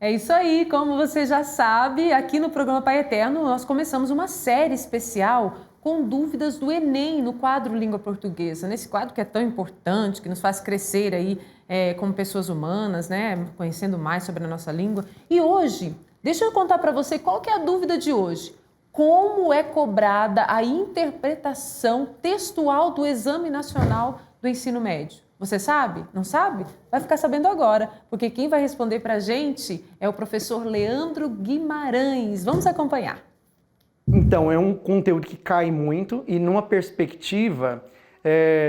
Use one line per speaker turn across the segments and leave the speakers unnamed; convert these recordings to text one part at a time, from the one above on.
É isso aí, como você já sabe, aqui no programa Pai Eterno nós começamos uma série especial com dúvidas do Enem no quadro Língua Portuguesa. Nesse quadro que é tão importante, que nos faz crescer aí como pessoas humanas, né, conhecendo mais sobre a nossa língua. E hoje, deixa eu contar para você qual que é a dúvida de hoje. Como é cobrada a interpretação textual do Exame Nacional do Ensino Médio? Você sabe? Não sabe? Vai ficar sabendo agora, porque quem vai responder para a gente é o professor Leandro Guimarães. Vamos acompanhar.
Então, é um conteúdo que cai muito e numa perspectiva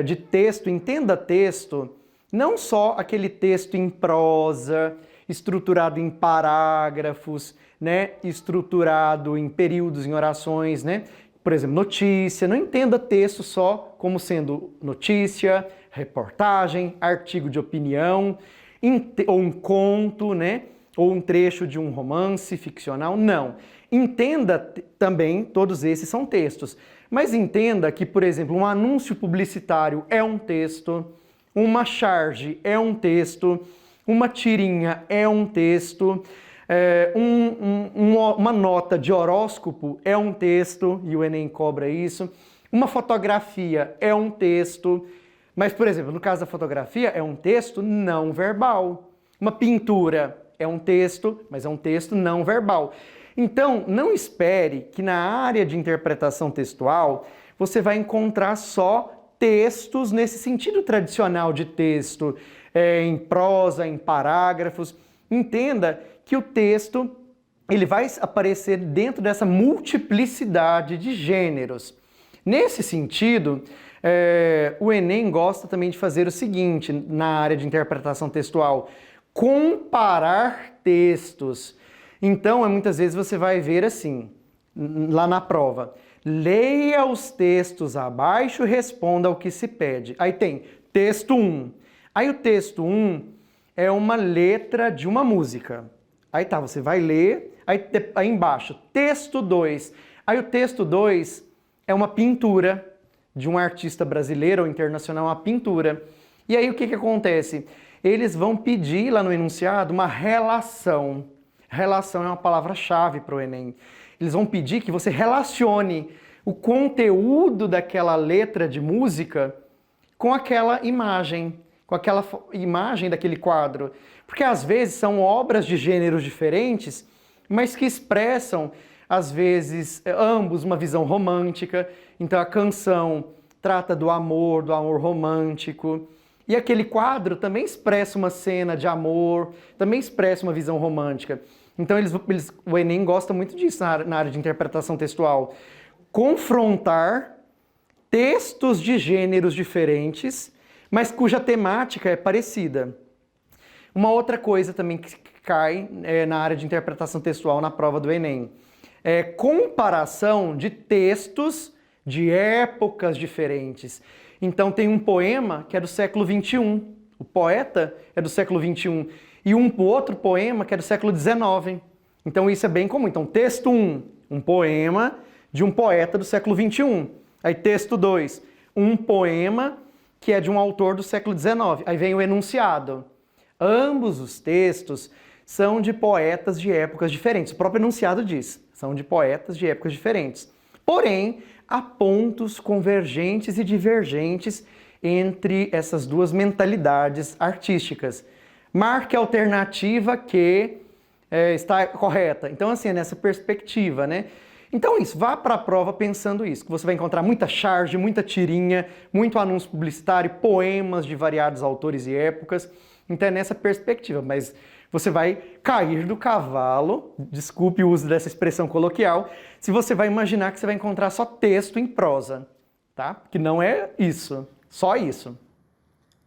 de texto, entenda texto, não só aquele texto em prosa, estruturado em parágrafos, né, estruturado em períodos, em orações, né? Por exemplo, notícia, não entenda texto só como sendo notícia, reportagem, artigo de opinião, ou um conto, né? Ou um trecho de um romance ficcional, não. Entenda também, todos esses são textos, mas entenda que, por exemplo, um anúncio publicitário é um texto, uma charge é um texto, uma tirinha é um texto, uma nota de horóscopo é um texto, e o Enem cobra isso, uma fotografia é um texto, mas, por exemplo, no caso da fotografia, é um texto não verbal. Uma pintura é um texto, mas é um texto não verbal. Então, não espere que na área de interpretação textual você vai encontrar só textos nesse sentido tradicional de texto, em prosa, em parágrafos. Entenda que o texto ele vai aparecer dentro dessa multiplicidade de gêneros. Nesse sentido, o Enem gosta também de fazer o seguinte na área de interpretação textual: comparar textos. Então, muitas vezes você vai ver assim, lá na prova: leia os textos abaixo e responda ao que se pede. Aí tem texto 1. Aí o texto 1 é uma letra de uma música. Aí tá, você vai ler, aí embaixo, texto 2. Aí o texto 2 é uma pintura de um artista brasileiro ou internacional, uma pintura. E aí o que acontece? Eles vão pedir lá no enunciado uma relação. Relação é uma palavra-chave para o Enem. Eles vão pedir que você relacione o conteúdo daquela letra de música com aquela imagem daquele quadro. Porque às vezes são obras de gêneros diferentes, mas que expressam, às vezes, ambos uma visão romântica. Então a canção trata do amor romântico. E aquele quadro também expressa uma cena de amor, também expressa uma visão romântica. Então o Enem gosta muito disso na área de interpretação textual. Confrontar textos de gêneros diferentes, mas cuja temática é parecida. Uma outra coisa também que cai na área de interpretação textual na prova do Enem é comparação de textos de épocas diferentes. Então tem um poema que é do século XXI, o poeta é do século XXI, e um outro poema que é do século XIX. Então isso é bem comum. Então texto 1, um poema de um poeta do século XXI. Aí texto 2, um poema que é de um autor do século XIX. Aí vem o enunciado. Ambos os textos são de poetas de épocas diferentes. O próprio enunciado diz, são de poetas de épocas diferentes. Porém, há pontos convergentes e divergentes entre essas duas mentalidades artísticas. Marque a alternativa que está correta. Então, assim, é nessa perspectiva, né? Então, isso, vá para a prova pensando isso, que você vai encontrar muita charge, muita tirinha, muito anúncio publicitário, poemas de variados autores e épocas. Então, é nessa perspectiva, mas você vai cair do cavalo, desculpe o uso dessa expressão coloquial, se você vai imaginar que você vai encontrar só texto em prosa, tá? Que não é isso, só isso.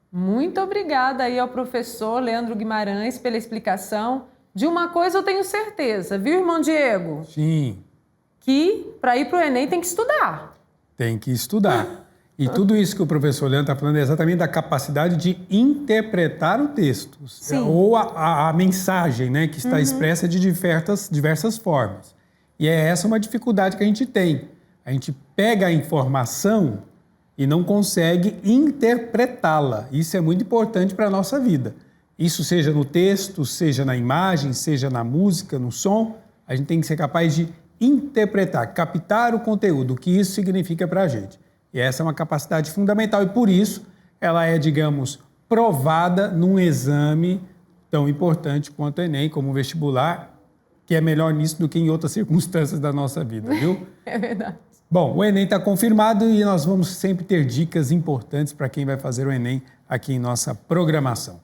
Muito obrigada aí ao professor Leandro Guimarães pela explicação. De uma coisa eu tenho certeza, viu, irmão Diego?
Sim.
Que para ir para o Enem tem que estudar.
Tem que estudar. E tudo isso que o professor Leandro está falando é exatamente da capacidade de interpretar o texto.
Sim.
Ou a mensagem, né, que está expressa de diversas formas. E é essa uma dificuldade que a gente tem. A gente pega a informação e não consegue interpretá-la. Isso é muito importante para a nossa vida. Isso seja no texto, seja na imagem, seja na música, no som, a gente tem que ser capaz de interpretar, captar o conteúdo, o que isso significa para a gente. E essa é uma capacidade fundamental e, por isso, ela é, digamos, provada num exame tão importante quanto o Enem, como o vestibular, que é melhor nisso do que em outras circunstâncias da nossa vida, viu?
É verdade.
Bom, o Enem está confirmado e nós vamos sempre ter dicas importantes para quem vai fazer o Enem aqui em nossa programação.